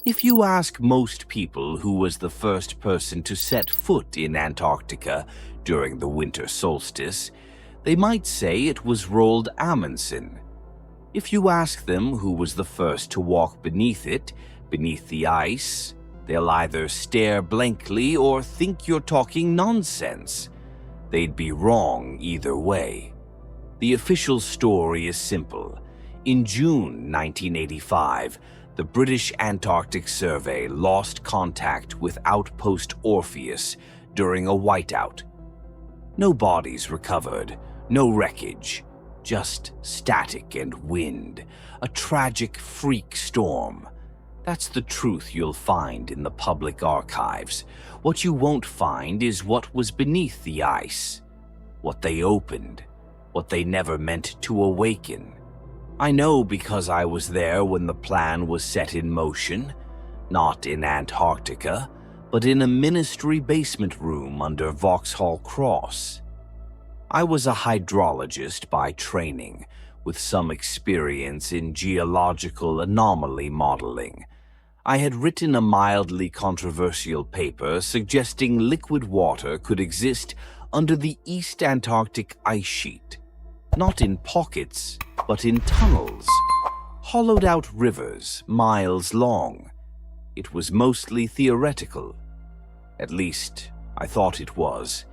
If you ask most people who was the first person to set foot in Antarctica during the winter solstice, they might say it was Roald Amundsen. If you ask them who was the first to walk beneath it, beneath the ice, they'll either stare blankly or think you're talking nonsense. They'd be wrong either way. The official story is simple. In June 1985, the British Antarctic Survey lost contact with Outpost Orpheus during a whiteout. No bodies recovered, no wreckage, just static and wind, a tragic freak storm. That's the truth you'll find in the public archives. What you won't find is what was beneath the ice, what they opened, what they never meant to awaken. I know because I was there when the plan was set in motion, not in Antarctica, but in a ministry basement room under Vauxhall Cross. I was a hydrologist by training, with some experience in geological anomaly modeling. I had written a mildly controversial paper suggesting liquid water could exist under the East Antarctic ice sheet, not in pockets, but in tunnels, hollowed-out rivers miles long. It was mostly theoretical. At least, I thought it was,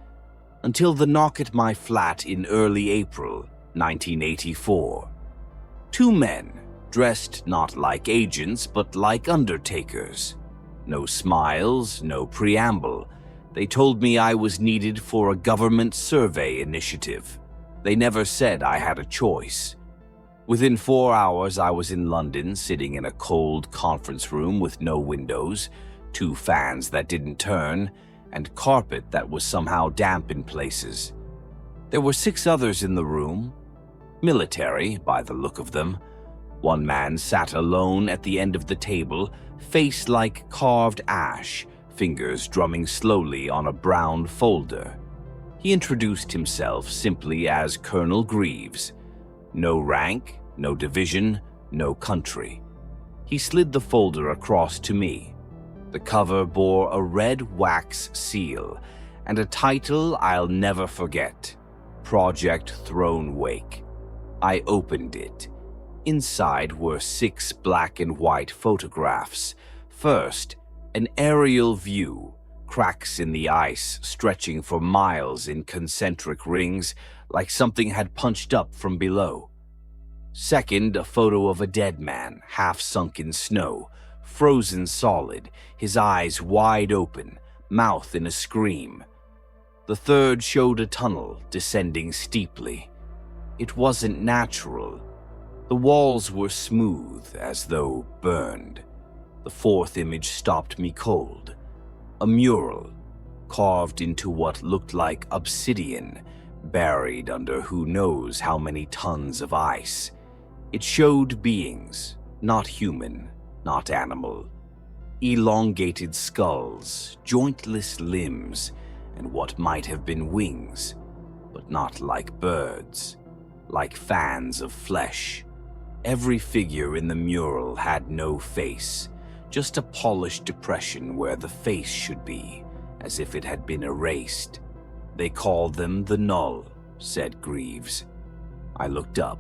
until the knock at my flat in early April 1984. Two men, dressed not like agents but like undertakers. No smiles, no preamble. They told me I was needed for a government survey initiative. They never said I had a choice. Within 4 hours, I was in London, sitting in a cold conference room with no windows, 2 fans that didn't turn, and carpet that was somehow damp in places. There were 6 others in the room, military by the look of them. One man sat alone at the end of the table, face like carved ash, fingers drumming slowly on a brown folder. He introduced himself simply as Colonel Greaves. No rank, no division, no country. He slid the folder across to me. The cover bore a red wax seal and a title I'll never forget, Project Throne Wake. I opened it. Inside were 6 black and white photographs. First, an aerial view, cracks in the ice stretching for miles in concentric rings like something had punched up from below. Second, a photo of a dead man, half sunk in snow, frozen solid, his eyes wide open, mouth in a scream. The third showed a tunnel descending steeply. It wasn't natural. The walls were smooth, as though burned. The fourth image stopped me cold. A mural, carved into what looked like obsidian, buried under who knows how many tons of ice. It showed beings, not human, not animal. Elongated skulls, jointless limbs, and what might have been wings, but not like birds, like fans of flesh. Every figure in the mural had no face, just a polished depression where the face should be, as if it had been erased. They called them the Null, said Greaves. I looked up.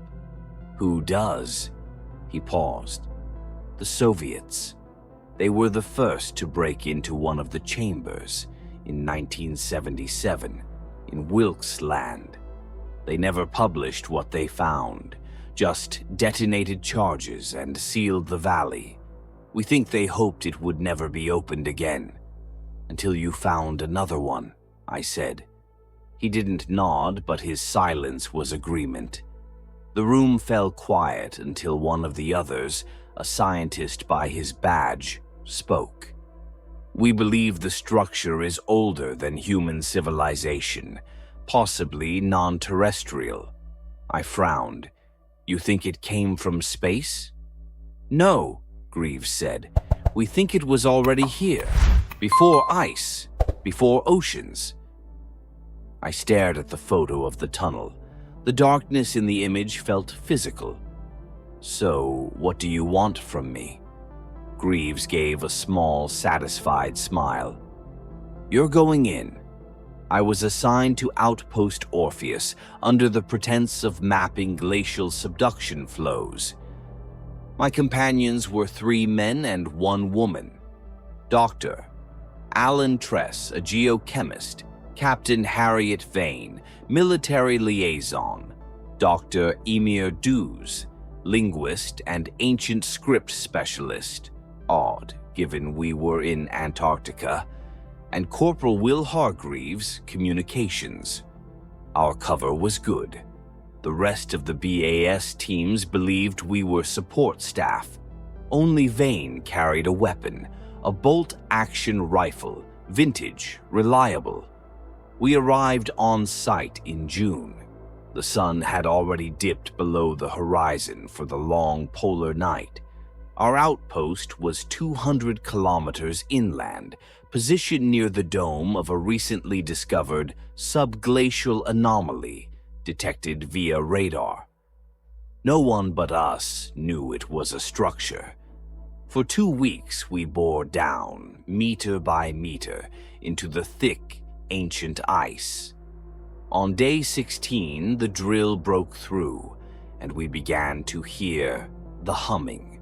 Who does? He paused. The Soviets. They were the first to break into one of the chambers in 1977 in Wilkes Land. They never published what they found, just detonated charges and sealed the valley. We think they hoped it would never be opened again. Until you found another one, I said. He didn't nod, but his silence was agreement. The room fell quiet until one of the others, a scientist by his badge, spoke. We believe the structure is older than human civilization, possibly non-terrestrial. I frowned. You think it came from space? No, Greaves said. We think it was already here, before ice, before oceans. I stared at the photo of the tunnel. The darkness in the image felt physical. So, what do you want from me? Greaves gave a small, satisfied smile. "You're going in." I was assigned to Outpost Orpheus under the pretense of mapping glacial subduction flows. My companions were 3 men and 1 woman. Dr. Alan Tress, a geochemist, Captain Harriet Vane, military liaison, Dr. Emir Dews, linguist and ancient script specialist, odd given we were in Antarctica, and Corporal Will Hargreaves, communications. Our cover was good. The rest of the BAS teams believed we were support staff. Only Vane carried a weapon, a bolt-action rifle, vintage, reliable. We arrived on site in June. The sun had already dipped below the horizon for the long polar night. Our outpost was 200 kilometers inland, positioned near the dome of a recently discovered subglacial anomaly detected via radar. No one but us knew it was a structure. For 2 weeks, we bore down, meter by meter, into the thick, ancient ice. On day 16, the drill broke through, and we began to hear the humming.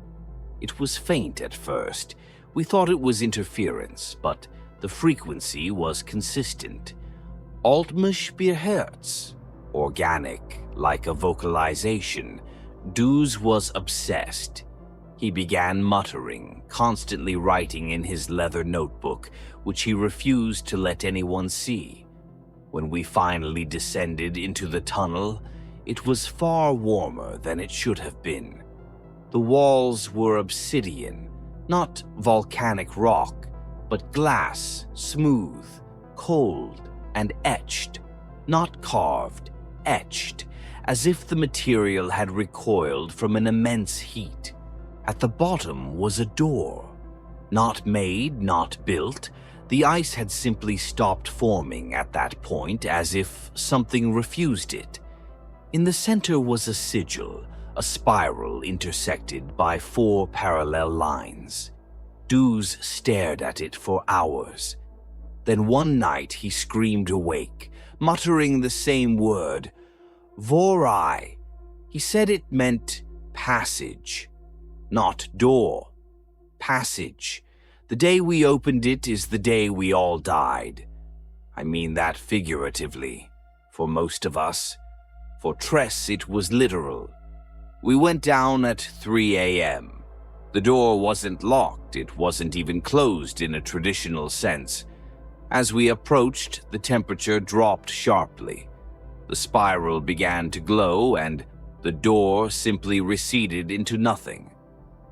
It was faint at first. We thought it was interference, but the frequency was consistent. Altmischbeherz, organic, like a vocalization. Dews was obsessed. He began muttering, constantly writing in his leather notebook, which he refused to let anyone see. When we finally descended into the tunnel, it was far warmer than it should have been. The walls were obsidian, not volcanic rock, but glass, smooth, cold, and etched, not carved, etched, as if the material had recoiled from an immense heat. At the bottom was a door. Not made, not built. The ice had simply stopped forming at that point, as if something refused it. In the center was a sigil, a spiral intersected by 4 parallel lines. Dews stared at it for hours. Then one night he screamed awake, muttering the same word, Vorai. He said it meant passage, not door. Passage. The day we opened it is the day we all died. I mean that figuratively, for most of us. For Tress, it was literal. We went down at 3 a.m. The door wasn't locked, it wasn't even closed in a traditional sense. As we approached, the temperature dropped sharply. The spiral began to glow, and the door simply receded into nothing.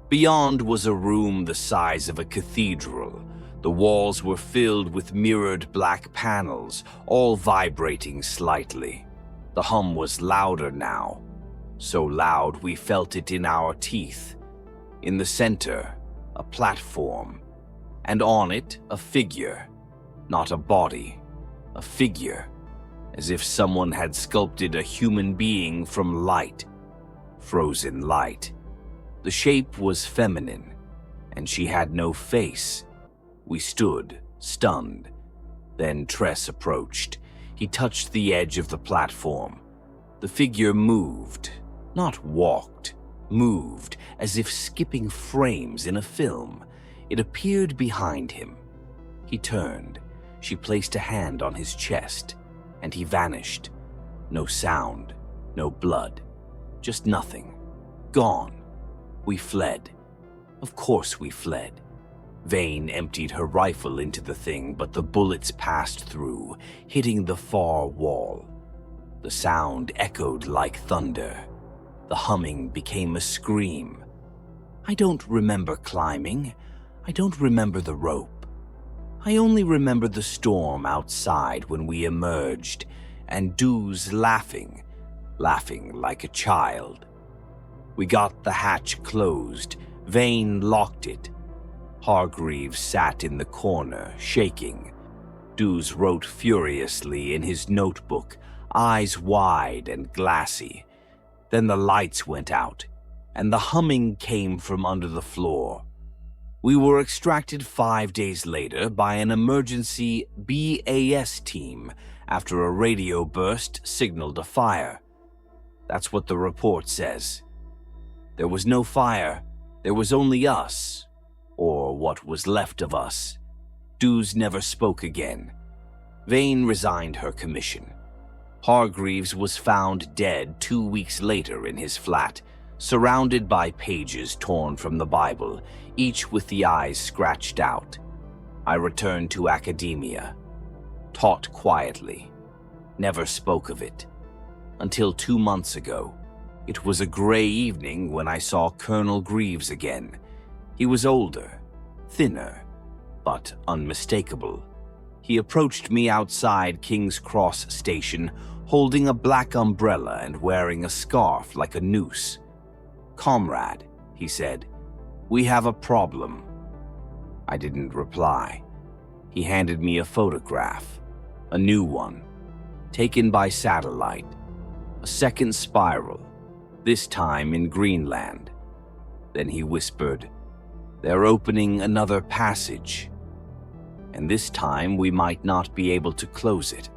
Beyond was a room the size of a cathedral. The walls were filled with mirrored black panels, all vibrating slightly. The hum was louder now, so loud we felt it in our teeth. In the center, a platform, and on it a figure, not a body, a figure, as if someone had sculpted a human being from light, frozen light. The shape was feminine, and she had no face. We stood, stunned. Then Tress approached. He touched the edge of the platform. The figure moved, not walked, moved, as if skipping frames in a film. It appeared behind him. He turned. She placed a hand on his chest, and he vanished. No sound, no blood, just nothing. Gone. We fled. Of course we fled. Vane emptied her rifle into the thing, but the bullets passed through, hitting the far wall. The sound echoed like thunder. The humming became a scream. I don't remember climbing. I don't remember the rope. I only remember the storm outside when we emerged, and Dews laughing like a child. We got the hatch closed. Vane locked it. Hargreaves sat in the corner, shaking. Dews wrote furiously in his notebook, eyes wide and glassy. Then the lights went out, and the humming came from under the floor. We were extracted 5 days later by an emergency BAS team after a radio burst signaled a fire. That's what the report says. There was no fire. There was only us, or what was left of us. Dews never spoke again. Vane resigned her commission. Hargreaves was found dead 2 weeks later in his flat, surrounded by pages torn from the Bible, each with the eyes scratched out. I returned to academia, taught quietly, never spoke of it. Until 2 months ago, it was a gray evening when I saw Colonel Greaves again. He was older, thinner, but unmistakable. He approached me outside King's Cross Station, holding a black umbrella and wearing a scarf like a noose. "Comrade," he said, "we have a problem." I didn't reply. He handed me a photograph, a new one, taken by satellite, a second spiral, this time in Greenland. Then he whispered, "They're opening another passage, and this time we might not be able to close it."